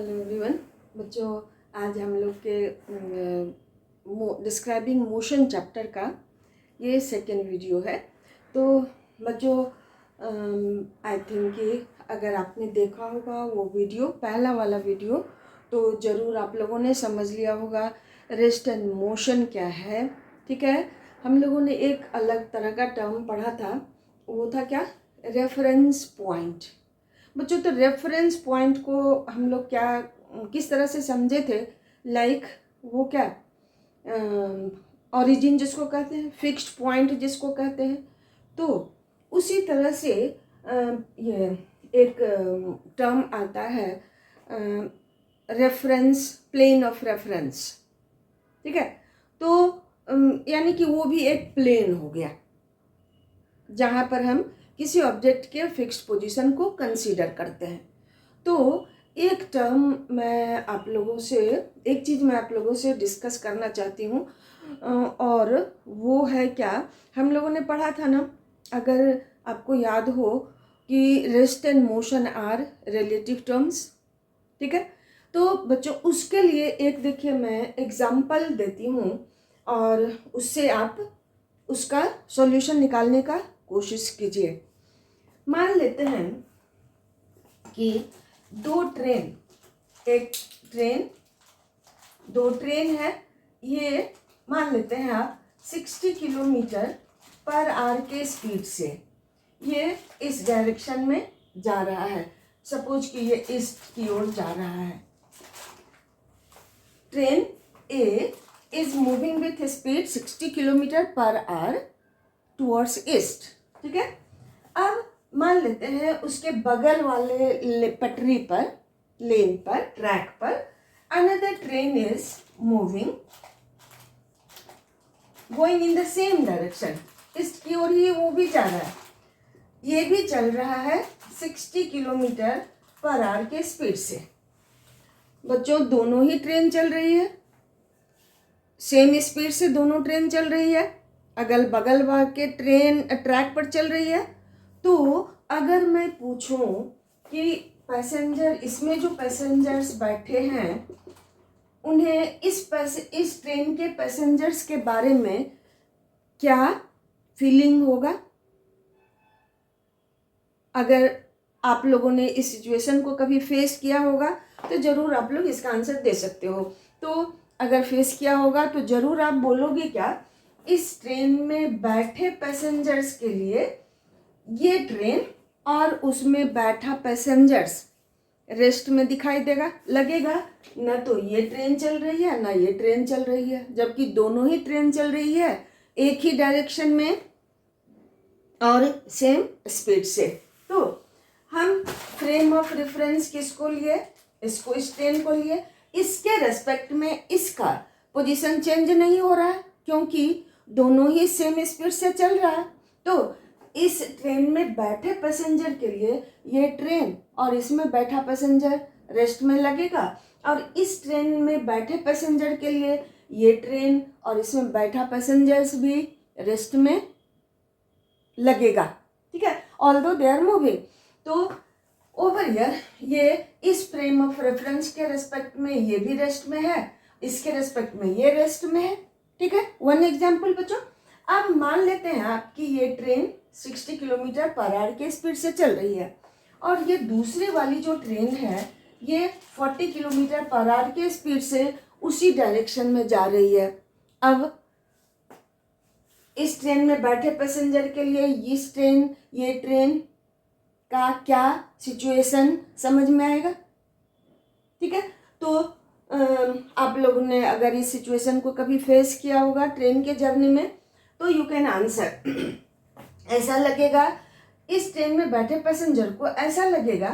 Hello everyone. बच्चों, आज हम लोग के डिस्क्राइबिंग मोशन चैप्टर का ये सेकेंड वीडियो है। तो बच्चों, आई थिंक कि अगर आपने देखा होगा वो वीडियो, पहला वाला वीडियो, तो ज़रूर आप लोगों ने समझ लिया होगा रेस्ट एंड मोशन क्या है। ठीक है, हम लोगों ने एक अलग तरह का टर्म पढ़ा था, वो था क्या? Reference point. बच्चों, तो रेफरेंस पॉइंट को हम लोग किस तरह से समझे थे? लाइक वो क्या, ओरिजिन जिसको कहते हैं, फिक्स्ड पॉइंट जिसको कहते हैं। तो उसी तरह से ये एक टर्म आता है रेफरेंस, प्लेन ऑफ रेफरेंस। ठीक है, तो यानी कि वो भी एक प्लेन हो गया जहाँ पर हम किसी ऑब्जेक्ट के फिक्स्ड पोजीशन को कंसीडर करते हैं। तो एक चीज़ मैं आप लोगों से डिस्कस करना चाहती हूँ, और वो है क्या, हम लोगों ने पढ़ा था ना, अगर आपको याद हो, कि rest and motion are relative terms. ठीक है, तो बच्चों उसके लिए एक देखिए मैं एग्जाम्पल देती हूँ और उससे आप उसका सॉल्यूशन निकालने का कोशिश कीजिए। मान लेते हैं कि दो ट्रेन है। ये मान लेते हैं आप 60 किलोमीटर पर आवर के स्पीड से ये इस डायरेक्शन में जा रहा है। सपोज कि ये ईस्ट की ओर जा रहा है। Train A is moving with speed 60 kilometre per hour towards east. ठीक है, अब मान लेते हैं उसके बगल वाले पटरी पर, लेन पर, ट्रैक पर another train is moving going in the same direction. इसकी ओर ही वो भी जा रहा है, ये भी चल रहा है 60 किलोमीटर पर आवर के स्पीड से। बच्चों, दोनों ही ट्रेन चल रही है, सेम स्पीड से दोनों ट्रेन चल रही है, अगल बगल के ट्रेन ट्रैक पर चल रही है। तो अगर मैं पूछूं कि इसमें जो पैसेंजर्स बैठे हैं, उन्हें इस ट्रेन के पैसेंजर्स के बारे में क्या फीलिंग होगा? अगर आप लोगों ने इस सिचुएशन को कभी फेस किया होगा तो ज़रूर आप लोग इसका आंसर दे सकते हो। तो अगर फेस किया होगा तो ज़रूर आप बोलोगे क्या, इस ट्रेन में बैठे पैसेंजर्स के लिए ये ट्रेन और उसमें बैठा पैसेंजर्स रेस्ट में दिखाई लगेगा। न तो ये ट्रेन चल रही है, ना ये ट्रेन चल रही है, जबकि दोनों ही ट्रेन चल रही है एक ही डायरेक्शन में और सेम स्पीड से। तो हम फ्रेम ऑफ रेफरेंस किसको लिए? इसको, इस ट्रेन को लिए। इसके रेस्पेक्ट में इसका पोजीशन चेंज नहीं हो रहा है क्योंकि दोनों ही सेम स्पीड से चल रहा है। तो इस ट्रेन में बैठे पैसेंजर के लिए ये ट्रेन और इसमें बैठा पैसेंजर रेस्ट में लगेगा, और इस ट्रेन में बैठे पैसेंजर के लिए ये ट्रेन और इसमें बैठा पैसेंजर्स भी रेस्ट में लगेगा। ठीक है, ऑल्दो दे आर मूविंग। तो ओवर हियर ये इस फ्रेम ऑफ रेफरेंस के रेस्पेक्ट में ये भी रेस्ट में है, इसके रेस्पेक्ट में ये रेस्ट में है। ठीक है, वन एग्जाम्पल बच्चों। अब मान लेते हैं आपकी ये ट्रेन 60 किलोमीटर पर आवर के स्पीड से चल रही है और ये दूसरी वाली जो ट्रेन है ये 40 किलोमीटर पर आवर के स्पीड से उसी डायरेक्शन में जा रही है। अब इस ट्रेन में बैठे पैसेंजर के लिए ये ट्रेन का क्या सिचुएशन समझ में आएगा? ठीक है, तो आप लोगों ने अगर इस सिचुएशन को कभी फेस किया होगा ट्रेन के जर्नी में, तो यू कैन आंसर। ऐसा लगेगा, इस ट्रेन में बैठे पैसेंजर को ऐसा लगेगा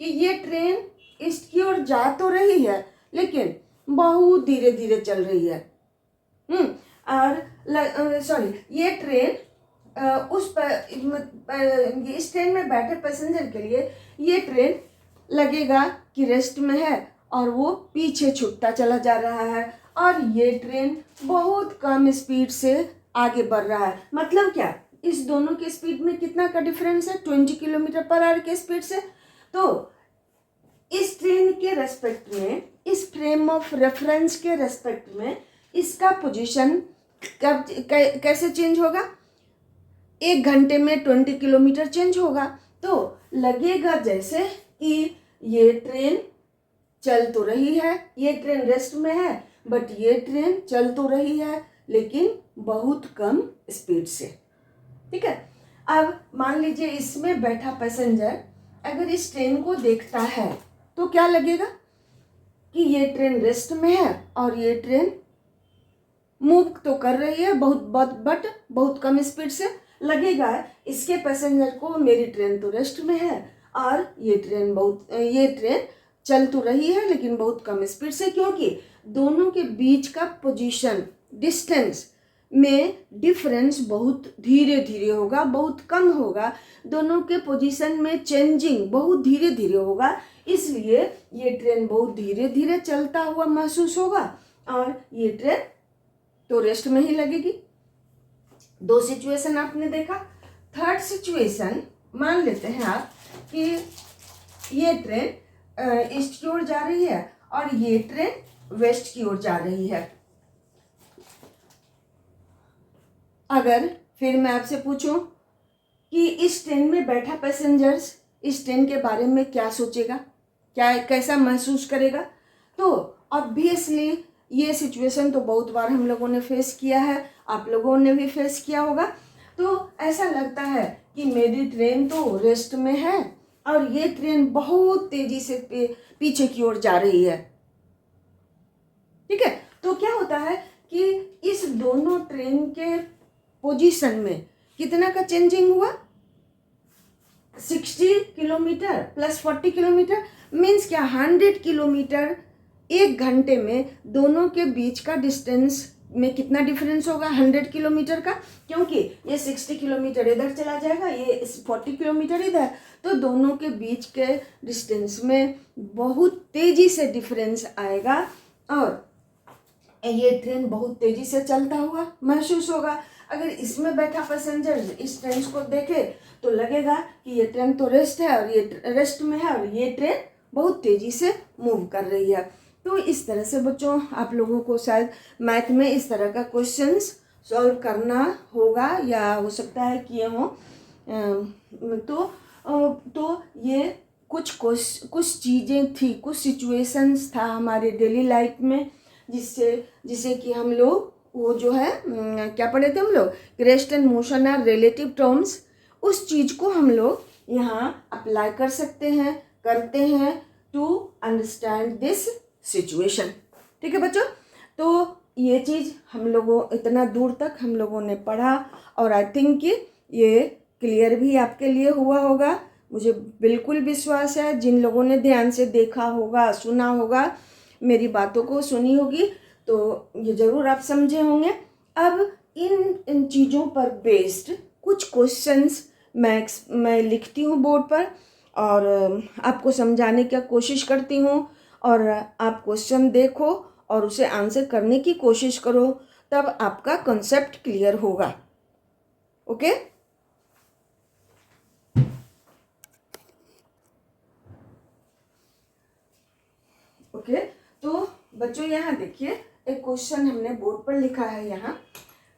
कि ये ट्रेन ईस्ट की ओर जा तो रही है लेकिन बहुत धीरे धीरे चल रही है। ये ट्रेन इस ट्रेन में बैठे पैसेंजर के लिए ये ट्रेन लगेगा कि रेस्ट में है और वो पीछे छूटता चला जा रहा है, और ये ट्रेन बहुत कम स्पीड से आगे बढ़ रहा है। मतलब क्या, इस दोनों के स्पीड में कितना का डिफरेंस है? 20 किलोमीटर पर आवर के स्पीड से। तो इस ट्रेन के रेस्पेक्ट में, इस फ्रेम ऑफ रेफरेंस के रेस्पेक्ट में इसका पोजीशन कब कैसे चेंज होगा? 1 घंटे में 20 किलोमीटर चेंज होगा। तो लगेगा जैसे कि ये ट्रेन चल तो रही है, ये ट्रेन रेस्ट में है, बट ये ट्रेन चल तो रही है लेकिन बहुत कम स्पीड से। ठीक है। अब मान लीजिए इसमें बैठा पैसेंजर अगर इस ट्रेन को देखता है तो क्या लगेगा कि ये ट्रेन रेस्ट में है और ये ट्रेन मूव तो कर रही है बट बहुत कम स्पीड से। लगेगा इसके पैसेंजर को मेरी ट्रेन तो रेस्ट में है और ये ट्रेन चल तो रही है लेकिन बहुत कम स्पीड से, क्योंकि दोनों के बीच का पोजीशन डिस्टेंस में डिफरेंस बहुत धीरे धीरे होगा, बहुत कम होगा। दोनों के पोजीशन में चेंजिंग बहुत धीरे धीरे होगा, इसलिए ये ट्रेन बहुत धीरे धीरे चलता हुआ महसूस होगा और ये ट्रेन तो रेस्ट में ही लगेगी। 2 सिचुएशन आपने देखा। थर्ड सिचुएशन, मान लेते हैं आप कि ये ट्रेन ईस्ट की ओर जा रही है और ये ट्रेन वेस्ट की ओर जा रही है। अगर फिर मैं आपसे पूछूं कि इस ट्रेन में बैठा पैसेंजर्स इस ट्रेन के बारे में क्या सोचेगा, कैसा महसूस करेगा, तो ऑब्वियसली ये सिचुएशन तो बहुत बार हम लोगों ने फेस किया है, आप लोगों ने भी फेस किया होगा। तो ऐसा लगता है कि मेरी ट्रेन तो रेस्ट में है और ये ट्रेन बहुत तेजी से पीछे की ओर जा रही है। ठीक है। तो क्या होता है कि इस दोनों ट्रेन के पोजीशन में कितना का चेंजिंग हुआ? 60 किलोमीटर प्लस 40 किलोमीटर मीन्स क्या? 100 किलोमीटर 1 घंटे में दोनों के बीच का डिस्टेंस में कितना डिफरेंस होगा? 100 किलोमीटर का, क्योंकि ये 60 किलोमीटर इधर चला जाएगा, ये 40 किलोमीटर इधर, तो दोनों के बीच के डिस्टेंस में बहुत तेजी से डिफरेंस आएगा और ये ट्रेन बहुत तेजी से चलता हुआ महसूस होगा। अगर इसमें बैठा पैसेंजर इस ट्रेन को देखे तो लगेगा कि ये ट्रेन तो रेस्ट में है और ये ट्रेन बहुत तेजी से मूव कर रही है। तो इस तरह से बच्चों आप लोगों को शायद मैथ में इस तरह का क्वेश्चंस सॉल्व करना होगा या हो सकता है किए हों। तो ये कुछ चीज़ें थी, कुछ सिचुएशंस था हमारे डेली लाइफ में जिससे कि हम लोग वो जो है क्या पढ़े थे हम लोग, rest and motion are relative terms, उस चीज़ को हम लोग यहाँ अप्लाई कर सकते हैं, करते हैं टू अंडरस्टैंड दिस सिचुएशन। ठीक है बच्चों, तो ये चीज़ हम लोगों इतना दूर तक हम लोगों ने पढ़ा और आई थिंक कि ये क्लियर भी आपके लिए हुआ होगा। मुझे बिल्कुल विश्वास है जिन लोगों ने ध्यान से देखा होगा, सुना होगा, मेरी बातों को सुनी होगी, तो ये ज़रूर आप समझे होंगे। अब इन चीज़ों पर बेस्ड कुछ क्वेश्चंस मैं लिखती हूँ बोर्ड पर और आपको समझाने की कोशिश करती हूँ और आप क्वेश्चन देखो और उसे आंसर करने की कोशिश करो, तब आपका कॉन्सेप्ट क्लियर होगा। ओके? ओके, तो बच्चों यहाँ देखिए एक क्वेश्चन हमने बोर्ड पर लिखा है यहाँ।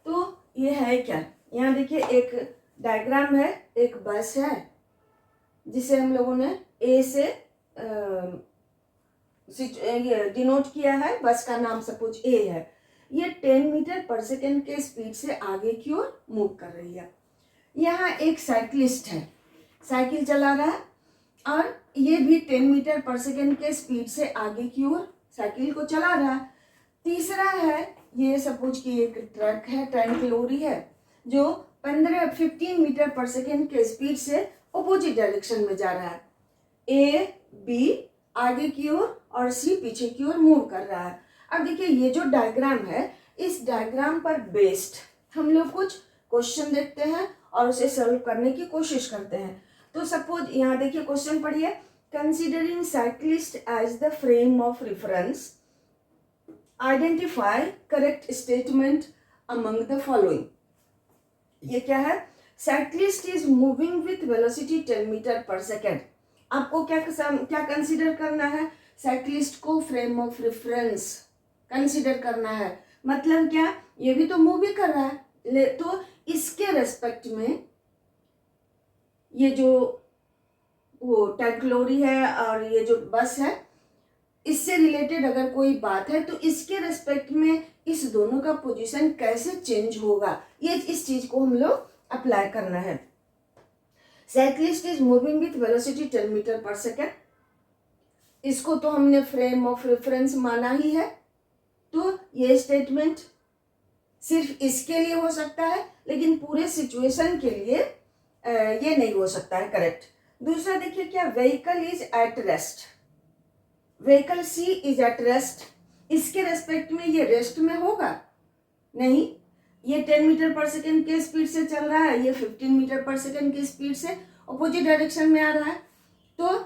तो ये है क्या? यहाँ देखिए एक डायग्राम है, एक बस है जिसे हम लोगों ने ए से डिनोट किया है। बस का नाम सपोज ए है। ये 10 मीटर पर सेकेंड के स्पीड से आगे की ओर मूव कर रही है। यहाँ एक साइकिलिस्ट है, साइकिल चला रहा है और ये भी 10 मीटर पर सेकेंड के स्पीड से आगे की ओर साइकिल को चला रहा है। तीसरा है, ये सपोज कि एक ट्रक है, टैंक लॉरी है, जो 15 मीटर पर सेकेंड के स्पीड से अपोजिट डायरेक्शन में जा रहा है। ए बी आगे की ओर और सी पीछे की ओर मूव कर रहा है। अब देखिए ये जो डायग्राम है, इस डायग्राम पर बेस्ड हम लोग कुछ क्वेश्चन देखते हैं और उसे सॉल्व करने की कोशिश करते हैं। तो सपोज यहाँ देखिए क्वेश्चन पढ़िए, considering cyclist as the frame of reference identify correct statement among the following. ये क्या है? Cyclist is moving with velocity 10 metre per second आपको क्या क्या कंसीडर करना है, साइक्लिस्ट को फ्रेम ऑफ रेफरेंस कंसीडर करना है। मतलब क्या, ये भी तो मूव ही कर रहा है, तो इसके रेस्पेक्ट में ये जो वो टैंक लॉरी है और ये जो बस है, इससे रिलेटेड अगर कोई बात है तो इसके रेस्पेक्ट में इस दोनों का पोजीशन कैसे चेंज होगा, ये इस चीज को हम लोग अप्लाई करना है। Cyclist is moving with velocity 10 metre per second, इसको तो हमने फ्रेम ऑफ रेफरेंस माना ही है, तो ये स्टेटमेंट सिर्फ इसके लिए हो सकता है, लेकिन पूरे सिचुएशन के लिए ये नहीं हो सकता है करेक्ट। दूसरा देखिए क्या, vehicle is at rest, vehicle C is at rest, इसके रेस्पेक्ट में ये रेस्ट में होगा नहीं, ये 10 मीटर पर सेकेंड के स्पीड से चल रहा है, ये 15 मीटर पर सेकेंड की स्पीड से अपोजिट डायरेक्शन में आ रहा है, तो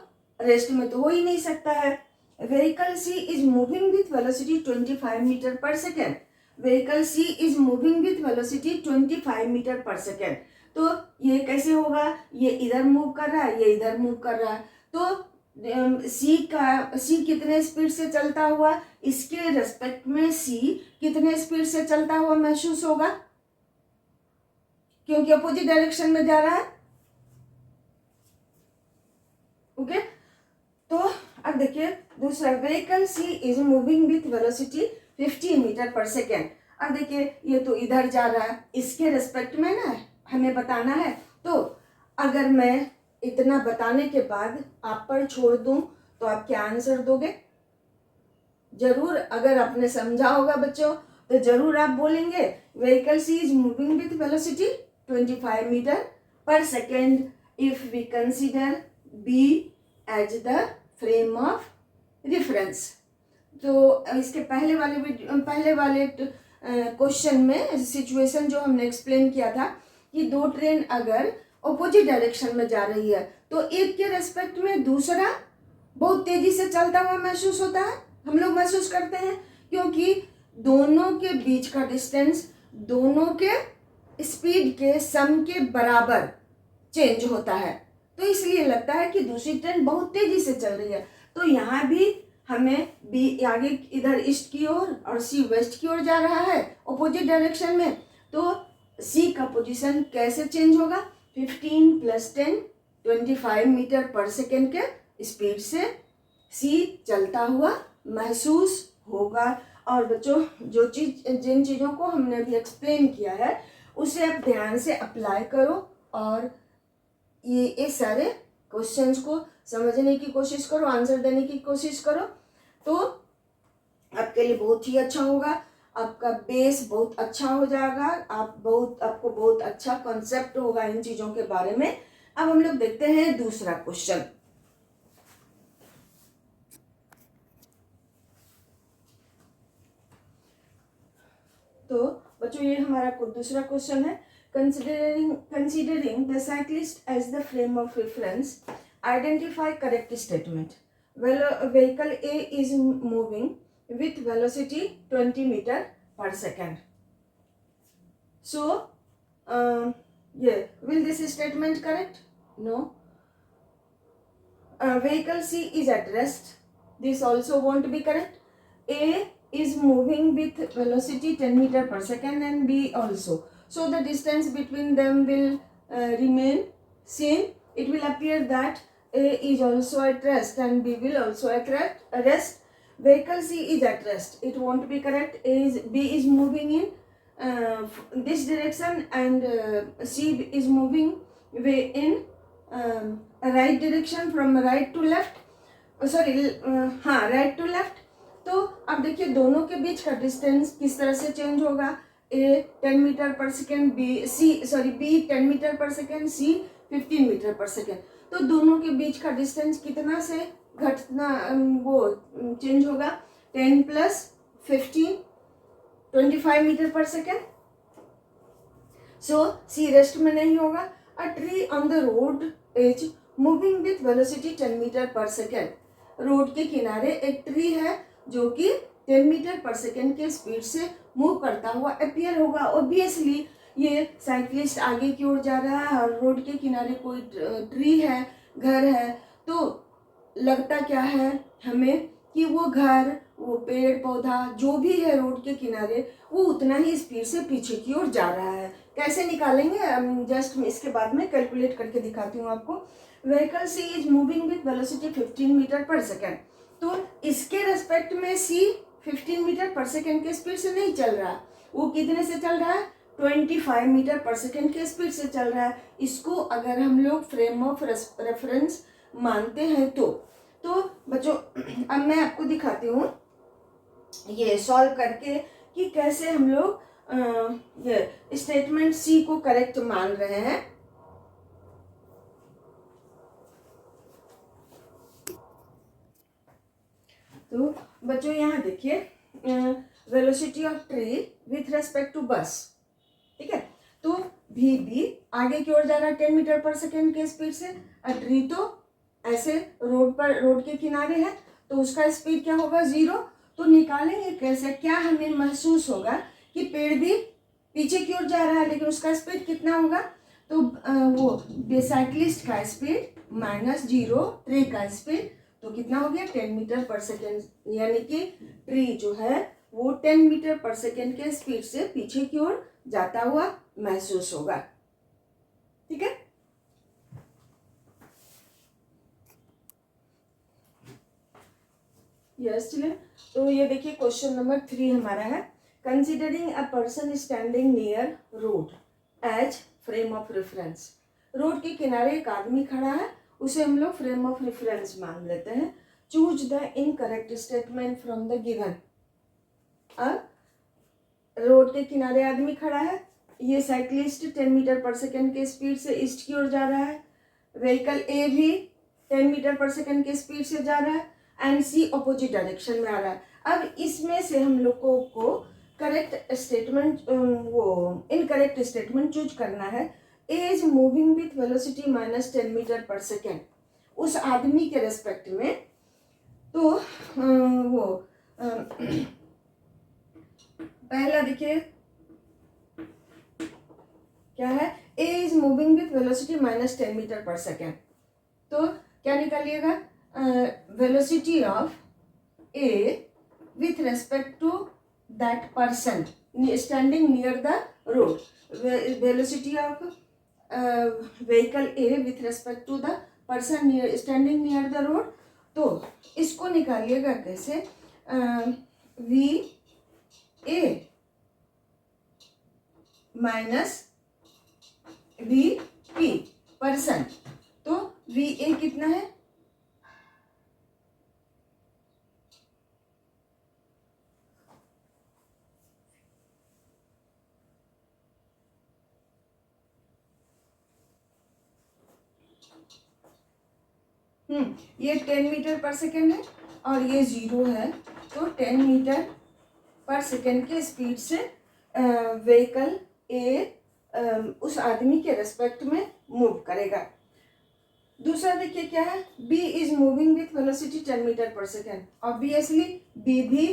रेस्ट में तो हो ही नहीं सकता है। Vehicle C is moving with velocity 25 metre per second, vehicle C is moving with velocity 25 metre per second, तो ये कैसे होगा, ये इधर मूव कर रहा है, ये इधर मूव कर रहा है, तो सी कितने स्पीड से चलता हुआ, इसके रेस्पेक्ट में सी कितने स्पीड से चलता हुआ महसूस होगा, क्योंकि अपोजिट डायरेक्शन में जा रहा है। ओके, तो अब देखिए दूसरा, vehicle C is moving with velocity 15 metre per second. अब देखिए ये तो इधर जा रहा है, इसके रेस्पेक्ट में ना हमें बताना है, तो अगर मैं इतना बताने के बाद आप पर छोड़ दूं तो आप क्या आंसर दोगे? जरूर, अगर आपने समझा होगा बच्चों तो जरूर आप बोलेंगे vehicle C is moving with velocity 25 metre per second if we consider B as the frame of reference. तो इसके पहले वाले क्वेश्चन में सिचुएशन जो हमने एक्सप्लेन किया था कि दो ट्रेन अगर ऑपोजिट डायरेक्शन में जा रही है तो एक के रेस्पेक्ट में दूसरा बहुत तेजी से चलता हुआ महसूस होता है, हम लोग महसूस करते हैं, क्योंकि दोनों के बीच का डिस्टेंस दोनों के स्पीड के सम के बराबर चेंज होता है, तो इसलिए लगता है कि दूसरी ट्रेन बहुत तेजी से चल रही है। तो यहाँ भी हमें बी आगे इधर ईस्ट की ओर और सी वेस्ट की ओर जा रहा है ऑपोजिट डायरेक्शन में, तो सी का पोजीशन कैसे चेंज होगा, 15 + 10 25 मीटर पर सेकेंड के स्पीड से सी चलता हुआ महसूस होगा। और बच्चों जिन चीज़ों को हमने अभी एक्सप्लेन किया है उसे आप ध्यान से अप्लाई करो और ये सारे क्वेश्चंस को समझने की कोशिश करो, आंसर देने की कोशिश करो, तो आपके लिए बहुत ही अच्छा होगा, आपका बेस बहुत अच्छा हो जाएगा, आपको बहुत अच्छा कॉन्सेप्ट होगा इन चीज़ों के बारे में। अब हम लोग देखते हैं दूसरा क्वेश्चन। तो बच्चों ये हमारा दूसरा क्वेश्चन है, considering the cyclist as the frame of reference, identify correct statement. Vehicle A is moving with velocity 20 meter per second. So, will this statement correct? No. Vehicle C is at rest. This also won't be correct. A is moving with velocity 10 meter per second and B also. So the distance between them will remain same. It will appear that A is also at rest and B will also at rest. Vehicle C is at rest. It won't be correct. B is moving in this direction and C is moving in right direction from right to left. Right to left. तो अब देखिए दोनों के बीच का distance किस तरह से change होगा, A 10 metre per second, B 10 metre per second, C 15 metre per second. तो दोनों के बीच का डिस्टेंस कितना से घटना वो चेंज होगा, 10 + 15 25 मीटर पर सेकेंड। सो C रेस्ट में नहीं होगा। A tree on the road is moving with velocity 10 metre per second. Road के किनारे एक ट्री है जो कि 10 मीटर पर सेकेंड के स्पीड से मूव करता हुआ अपीयर होगा। ऑब्वियसली ये साइक्लिस्ट आगे की ओर जा रहा है और रोड के किनारे कोई ट्री है, घर है, तो लगता क्या है हमें कि वो घर, वो पेड़ पौधा जो भी है रोड के किनारे, वो उतना ही स्पीड से पीछे की ओर जा रहा है। कैसे निकालेंगे, जस्ट इसके बाद में कैलकुलेट करके दिखाती हूँ आपको। Vehicle C is moving with velocity 15 metre per second. तो इसके रेस्पेक्ट में सी 15 मीटर पर सेकेंड के स्पीड से नहीं चल रहा, वो कितने से चल रहा है, 25 मीटर पर सेकेंड के स्पीड से चल रहा है। इसको अगर हम लोग फ्रेम ऑफ रेफरेंस मानते हैं तो बच्चों अब मैं आपको दिखाती हूँ ये सॉल्व करके कि कैसे हम लोग ये स्टेटमेंट सी को करेक्ट मान रहे हैं। तो बच्चों यहाँ देखिए, velocity of tree with respect to bus, ठीक है। तो भी बी आगे की ओर जा रहा है 10 मीटर पर सेकेंड के स्पीड से। ट्री तो ऐसे रोड के किनारे है, तो उसका स्पीड क्या होगा, 0। तो निकालेंगे कैसे, क्या हमें महसूस होगा कि पेड़ भी पीछे की ओर जा रहा है लेकिन उसका स्पीड कितना होगा, तो वो साइक्लिस्ट का स्पीड -0 ट्री का स्पीड, तो कितना हो गया 10 मीटर पर सेकेंड, यानी कि ट्री जो है वो 10 मीटर पर सेकेंड के स्पीड से पीछे की ओर जाता हुआ महसूस होगा, ठीक है। यस चलिए, तो ये देखिए क्वेश्चन नंबर 3 हमारा है, considering a person standing near road as frame of reference. Road के किनारे एक आदमी खड़ा है, उसे हम लोग फ्रेम ऑफ रेफरेंस मान लेते हैं। Choose the incorrect statement from the given. अब रोड के किनारे आदमी खड़ा है, ये साइक्लिस्ट 10 मीटर पर सेकेंड के स्पीड से ईस्ट की ओर जा रहा है, व्हीकल ए भी 10 मीटर पर सेकेंड के स्पीड से जा रहा है, एंड सी अपोजिट डायरेक्शन में आ रहा है। अब इसमें से हम लोगों को करेक्ट स्टेटमेंट, वो इनकरेक्ट स्टेटमेंट चूज करना है। A is moving with velocity -10 metre per second, उस आदमी के रेस्पेक्ट में। तो पहला देखिए क्या है, A is moving with velocity -10 metre per second. तो क्या निकालिएगा, velocity of A with respect to that person standing near the road, velocity of vehicle A with respect to the person standing near the road. तो इसको निकालिएगा कैसे, V A minus V P person. तो V A कितना है, ये 10 metre per second है और ये 0 है, तो 10 मीटर पर सेकेंड के स्पीड से व्हीकल ए उस आदमी के रेस्पेक्ट में मूव करेगा। दूसरा देखिए क्या है, B is moving with velocity 10 metre per second. Obviously B भी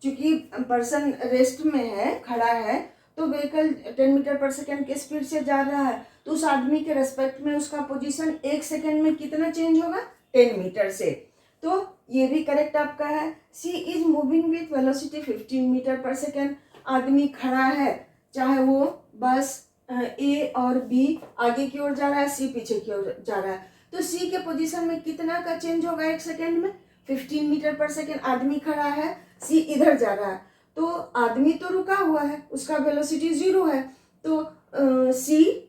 चूंकि पर्सन रेस्ट में है, खड़ा है, तो व्हीकल 10 मीटर पर सेकेंड के स्पीड से जा रहा है, तो उस आदमी के रेस्पेक्ट में उसका पोजीशन 1 सेकेंड में कितना चेंज होगा, 10 मीटर से। तो ये भी करेक्ट आपका है। C is moving with velocity 15 metre per second, आदमी खड़ा है, चाहे वो बस ए और बी आगे की ओर जा रहा है, सी पीछे की ओर जा रहा है, तो सी के पोजीशन में कितना का चेंज होगा 1 सेकेंड में, 15 मीटर पर सेकेंड। आदमी खड़ा है, सी इधर जा रहा है, तो आदमी तो रुका हुआ है, उसका वेलोसिटी 0 है, तो सी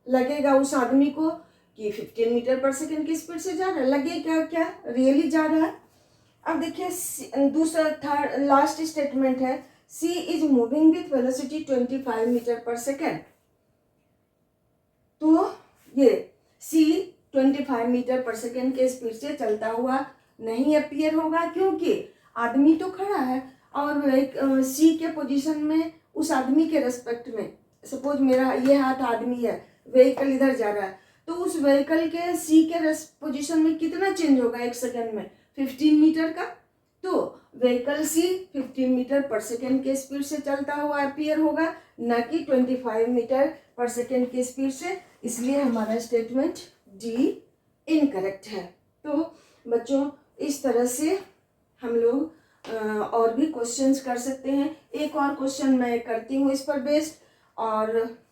लगेगा उस आदमी को कि 15 मीटर पर सेकेंड की स्पीड से जा रहा है, लगेगा क्या रियली जा रहा है। अब देखिए दूसरा थर्ड लास्ट स्टेटमेंट है, C is moving with velocity 25 metre per second. तो ये सी 25 मीटर पर सेकेंड के स्पीड से चलता हुआ नहीं अपीयर होगा, क्योंकि आदमी तो खड़ा है और एक सी के पोजीशन में उस आदमी के रेस्पेक्ट में, सपोज मेरा ये हाथ आदमी है, व्हीकल इधर जा रहा है, तो उस व्हीकल के सी के पोजीशन में कितना चेंज होगा 1 सेकेंड में, 15 मीटर का। तो व्हीकल सी 15 मीटर पर सेकेंड के स्पीड से चलता हुआ अपीयर होगा, न कि 25 मीटर पर सेकेंड की स्पीड से। इसलिए हमारा स्टेटमेंट डी इनकरेक्ट है। तो बच्चों इस तरह से हम लोग और भी क्वेश्चंस कर सकते हैं। एक और क्वेश्चन मैं करती हूँ इस पर बेस्ड, और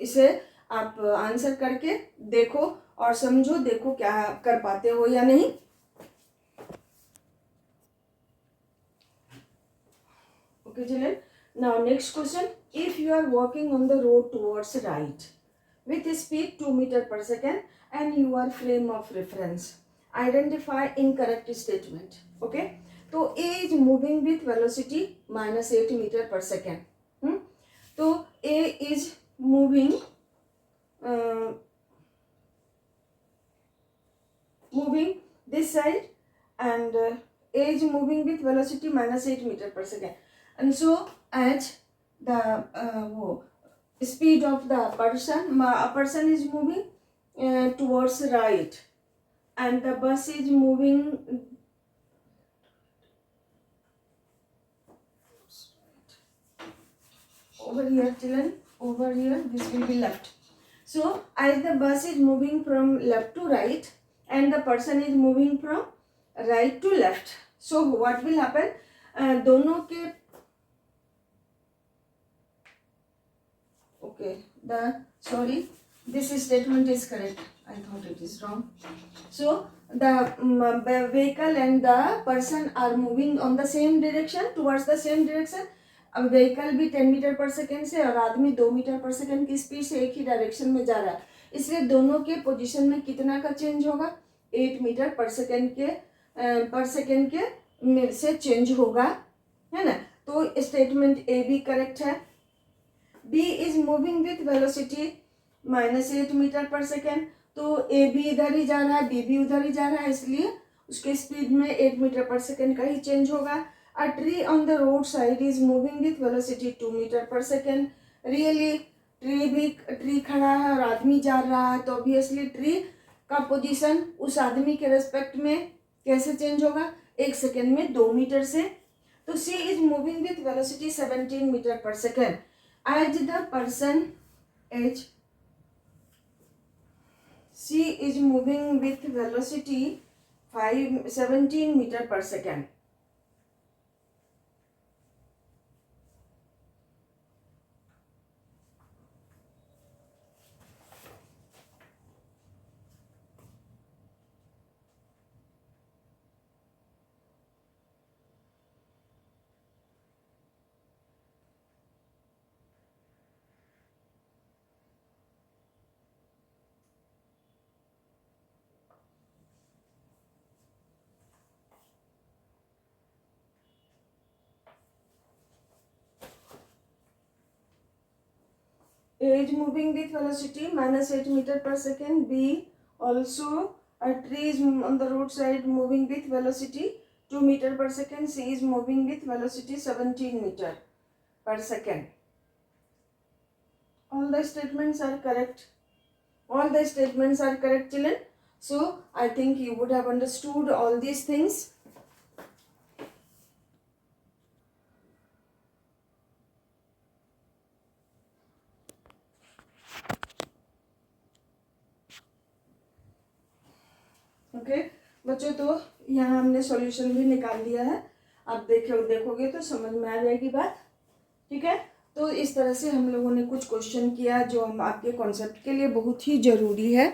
इसे आप आंसर करके देखो और समझो, देखो क्या कर पाते हो या नहीं। Okay, children. Now next question. If you are walking on the road towards right with a speed 2 meter per second and your frame of reference, identify incorrect statement. Okay. तो A is moving with velocity minus 8 meter per second. तो A is moving this side, and A is moving with velocity minus 8 meter per second. And so as the speed of the person is moving towards right, and the bus is moving over here, children, over here, this will be left. So as the bus is moving from left to right and the person is moving from right to left, so what will happen, दोनों के this statement is correct, I thought it is wrong. So the vehicle and the person are moving on the same direction, towards the same direction. अब vehicle भी 10 metre per second से और आदमी 2 metre per second की speed से एक ही direction में जा रहा है, इसलिए दोनों के पोजीशन में कितना का चेंज होगा, 8 मीटर पर सेकेंड के से चेंज होगा, है ना। तो स्टेटमेंट ए भी करेक्ट है। B is moving with velocity minus 8 metre per second, तो ए भी इधर ही जा रहा है, बी भी उधर ही जा रहा है, इसलिए उसके स्पीड में 8 मीटर पर सेकेंड का ही चेंज होगा। A tree on the road side is moving with velocity 2 meter per second. Really, tree खड़ा है और आदमी जा रहा है, तो ऑब्वियसली ट्री का पोजीशन उस आदमी के रेस्पेक्ट में कैसे चेंज होगा, 1 सेकेंड में 2 मीटर से। तो C is moving with velocity 17 meter per second. As the person C is moving with velocity 17 meter per second. A is moving with velocity minus 8 meter per second. B also a tree is on the roadside moving with velocity 2 meter per second. C is moving with velocity 17 meter per second. All the statements are correct. All the statements are correct, children. So I think you would have understood all these things. Okay बच्चों, तो यहाँ हमने solution भी निकाल दिया है, आप देखोगे तो समझ में आ जाएगी बात, ठीक है। तो इस तरह से हम लोगों ने कुछ क्वेश्चन किया जो हम आपके कॉन्सेप्ट के लिए बहुत ही ज़रूरी है।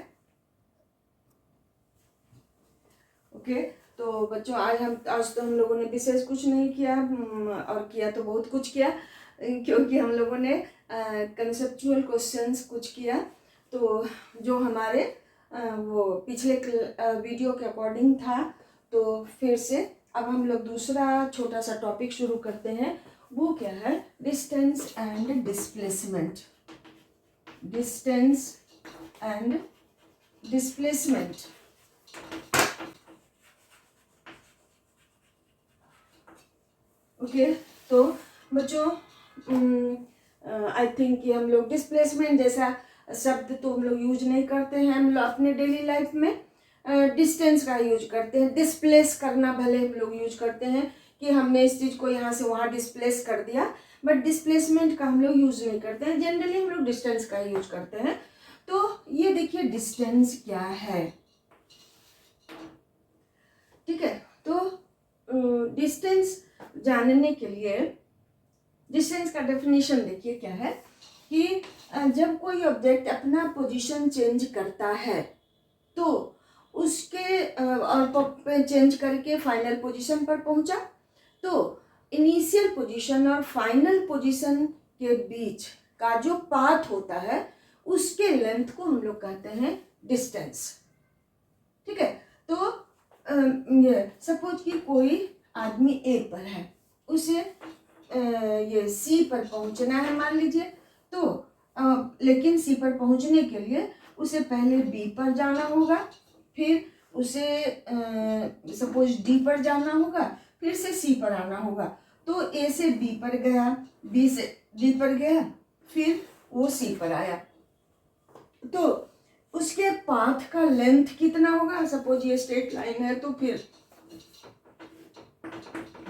ओके तो बच्चों आज तो हम लोगों ने विशेष कुछ नहीं किया, और किया तो बहुत कुछ किया, क्योंकि हम लोगों ने कंसेप्चुअल क्वेश्चंस कुछ किया। तो जो हमारे वो पिछले वीडियो के अकॉर्डिंग था, तो फिर से अब हम लोग दूसरा छोटा सा टॉपिक शुरू करते हैं। वो क्या है, distance and displacement. Distance and displacement. Okay तो बच्चों आई थिंक कि हम लोग डिस्प्लेसमेंट जैसा शब्द तो हम लोग यूज नहीं करते हैं, हम लोग अपने डेली लाइफ में डिस्टेंस का यूज करते हैं। डिस्प्लेस करना भले हम लोग यूज करते हैं कि हमने इस चीज़ को यहाँ से वहाँ डिस्प्लेस कर दिया, बट डिस्प्लेसमेंट का हम लोग यूज नहीं करते हैं। जनरली हम लोग डिस्टेंस का यूज करते हैं। तो ये देखिए डिस्टेंस क्या है, डिस्टेंस जानने के लिए डिस्टेंस का डेफिनेशन देखिए क्या है कि जब कोई ऑब्जेक्ट अपना पोजीशन चेंज करता है तो उसके और चेंज करके फाइनल पोजीशन पर पहुंचा, तो इनिशियल पोजीशन और फाइनल पोजीशन के बीच का जो पाथ होता है उसके लेंथ को हम लोग कहते हैं डिस्टेंस। ठीक है, तो सपोज कि कोई आदमी ए पर है, उसे ये सी पर पहुंचना है मान लीजिए, तो लेकिन सी पर पहुंचने के लिए उसे पहले बी पर जाना होगा, फिर उसे सपोज डी पर जाना होगा, फिर से सी पर आना होगा। तो ए से बी पर गया, बी से डी पर गया, फिर वो सी पर आया, तो उसके पाथ का लेंथ कितना होगा? सपोज ये स्ट्रेट लाइन है तो फिर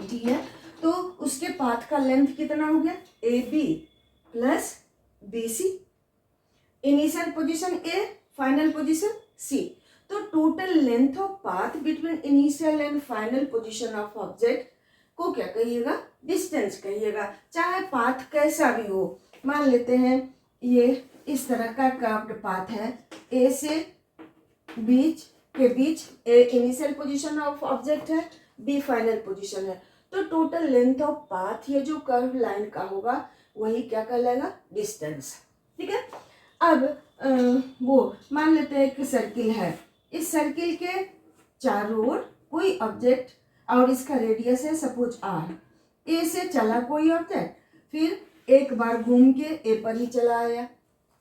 डी है, तो उसके पाथ का लेंथ कितना हो गया? A B plus B C. Initial position A, final position C. तो total length of path between initial and final position of object को क्या कहिएगा? डिस्टेंस कहिएगा, चाहे पाथ कैसा भी हो। मान लेते हैं ये इस तरह का कर्व्ड पाथ है, ए से बीच ए इनिशियल पोजीशन ऑफ ऑब्जेक्ट है, बी फाइनल पोजीशन है, तो टोटल लेंथ ऑफ पाथ ये जो कर्व लाइन का होगा वही क्या कहलाएगा? डिस्टेंस। ठीक है, अब वो मान लेते हैं एक सर्किल है, इस सर्किल के चारों ओर कोई ऑब्जेक्ट और इसका रेडियस है सपोज आर। ए से चला कोई ऑब्जेक्ट, फिर एक बार घूम के ए पर ही चला आया,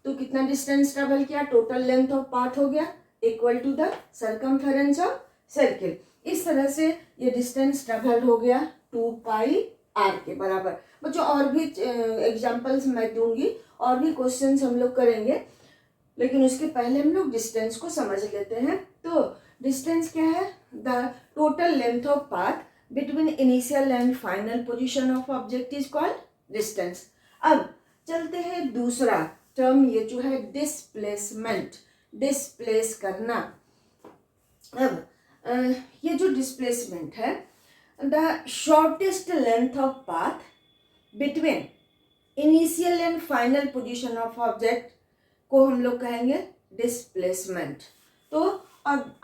तो कितना डिस्टेंस ट्रेवल किया? टोटल लेंथ ऑफ पाथ हो गया equal to the circumference of circle. इस तरह से ये डिस्टेंस ट्रेवल्ड हो गया 2 पाई आर के बराबर। बच्चों और भी एग्जांपल्स मैं दूंगी, और भी क्वेश्चंस हम लोग करेंगे, लेकिन उसके पहले हम लोग डिस्टेंस को समझ लेते हैं। तो डिस्टेंस क्या है? The total length of path between initial and final position of object is called distance. अब चलते हैं दूसरा टर्म, ये जो है डिस्प्लेसमेंट, डिस्प्लेस करना। अब ये जो डिस्प्लेसमेंट है, the shortest length of path between initial and final position of object को हम लोग कहेंगे डिस्प्लेसमेंट। तो अब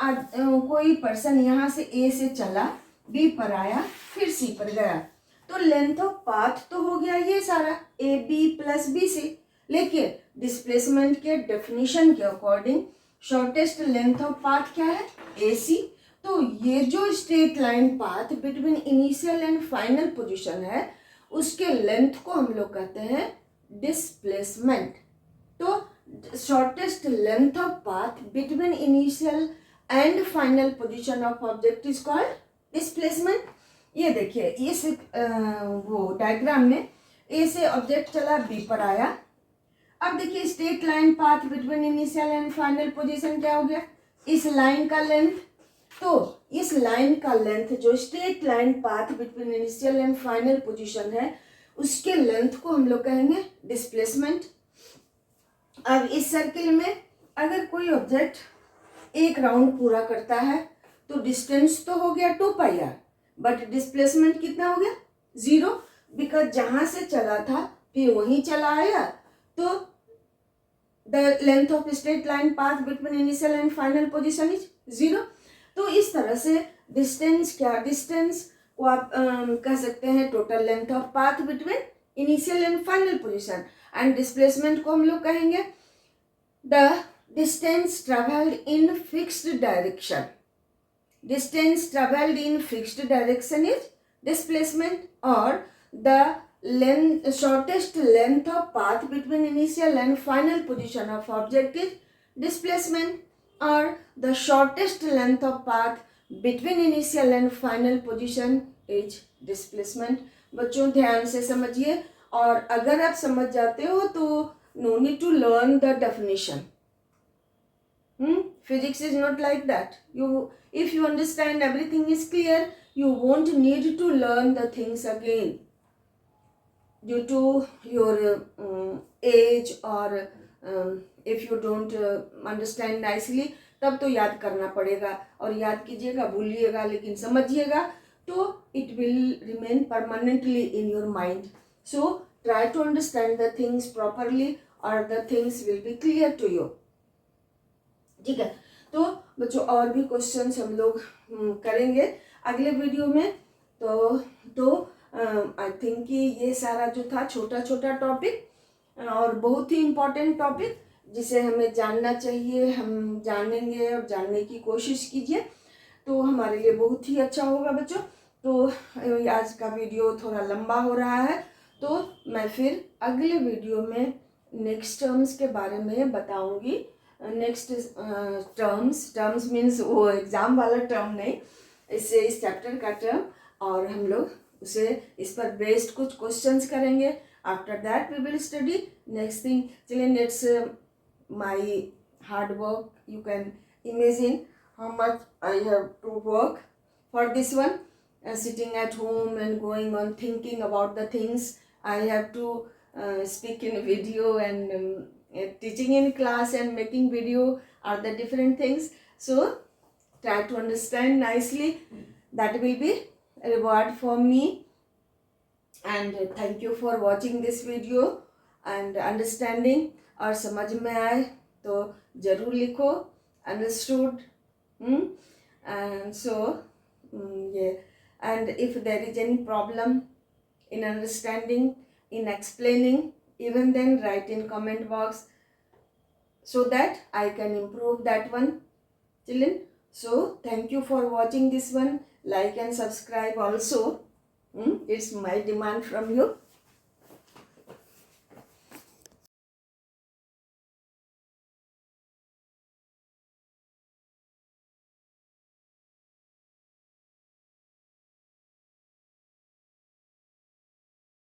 कोई पर्सन यहाँ से ए से चला, बी पर आया, फिर सी पर गया, तो लेंथ ऑफ पाथ तो हो गया ये सारा A B plus B C, लेकिन डिस्प्लेसमेंट के डेफिनेशन के according shortest length of path क्या है? A C. तो ये जो straight line path between initial and final position है उसके लेंथ को हम लोग कहते हैं डिस्प्लेसमेंट। तो shortest length of path between initial and final position of object is called displacement. ये देखिए इस वो डायग्राम में ए से ऑब्जेक्ट चला, बी पर आया। अब देखिए straight line path between initial and final position क्या हो गया? इस लाइन का लेंथ। तो इस लाइन का लेंथ जो straight line path between initial and final position है उसके लेंथ को हम लोग कहेंगे डिस्प्लेसमेंट। अब इस सर्किल में अगर कोई ऑब्जेक्ट एक राउंड पूरा करता है तो डिस्टेंस तो हो गया 2 पाई आर, बट डिस्प्लेसमेंट कितना हो गया? 0, बिकॉज जहां से चला था फिर वहीं चला आया, तो the length of straight line path between initial and final position is 0। तो इस तरह से डिस्टेंस क्या? डिस्टेंस को आप कह सकते हैं total length of path between initial and final position, and displacement को हम लोग कहेंगे the distance travelled in fixed direction. Distance travelled in fixed direction is displacement, और the shortest length of path between initial and final position of object is displacement, or the shortest length of path between initial and final position is displacement। बच्चों ध्यान से समझिए, और अगर आप समझ जाते हो तो no need to learn the definition। Physics is not like that। If you understand everything is clear, you won't need to learn the things again due to your age, or if you don't understand nicely तब तो याद करना पड़ेगा, और याद कीजिएगा, भूलिएगा, लेकिन समझिएगा तो it will remain permanently in your mind. So try to understand the things properly or the things will be clear to you. ठीक है, तो बच्चों और भी क्वेश्चंस हम लोग करेंगे अगले वीडियो में। तो आई थिंक कि ये सारा जो था छोटा छोटा टॉपिक और बहुत ही इम्पोर्टेंट टॉपिक जिसे हमें जानना चाहिए, हम जानेंगे और जानने की कोशिश कीजिए तो हमारे लिए बहुत ही अच्छा होगा बच्चों। तो आज का वीडियो थोड़ा लंबा हो रहा है, तो मैं फिर अगले वीडियो में नेक्स्ट टर्म्स के बारे में बताऊंगी। नेक्स्ट टर्म्स मीन्स वो एग्ज़ाम वाला टर्म नहीं, इससे इस चैप्टर का टर्म, और हम लोग उसे इस पर बेस्ड कुछ क्वेश्चंस करेंगे। After that we will study next thing. चलिए, nets my hard work, you can imagine how much I have to work for this one, sitting at home and going on thinking about the things. I have to speak in video and teaching in class and making video are the different things. So try to understand nicely. That will be a reward for me. And thank you for watching this video and understanding. और समझ में आए तो ज़रूर लिखो understood. And so yeah, and if there is any problem in understanding, in explaining, even then write in comment box so that I can improve that one, children. So thank you for watching this one. Like and subscribe also. It's my demand from you.